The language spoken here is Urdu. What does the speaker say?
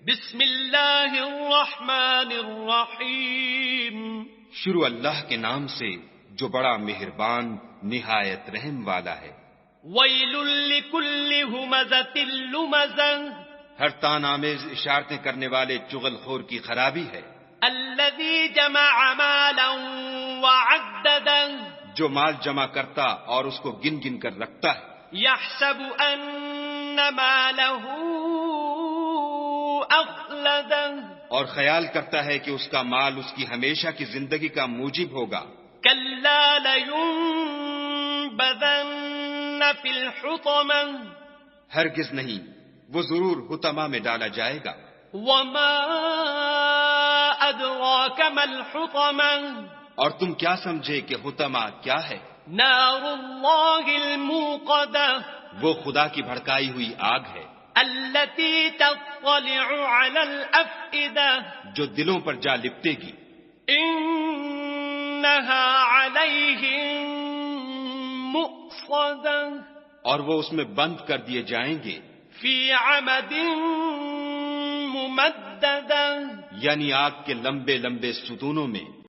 بسم اللہ الرحمن الرحیم. شروع اللہ کے نام سے جو بڑا مہربان نہایت رحم والا ہے. ویل لکل ہمزۃ لمزہ. ہر تان آمیز اشارتیں کرنے والے چغل خور کی خرابی ہے. الذی جمع مالا وعددہ. جو مال جمع کرتا اور اس کو گن گن کر رکھتا ہے. یحسب ان مالہ اخلدہ. اور خیال کرتا ہے کہ اس کا مال اس کی ہمیشہ کی زندگی کا موجب ہوگا. کلا لینبذن فی الحطمہ. ہرگز نہیں، وہ ضرور حطمہ میں ڈالا جائے گا. وما ادراک ما الحطمہ. اور تم کیا سمجھے کہ حطمہ کیا ہے؟ نار اللہ الموقدہ. وہ خدا کی بھڑکائی ہوئی آگ ہے. التي تطلع على الافئدہ. جو دلوں پر جا لپٹے گی. انها علیہم مؤصدہ. اور وہ اس میں بند کر دیے جائیں گے. فی عمد ممددہ. یعنی آگ کے لمبے لمبے ستونوں میں.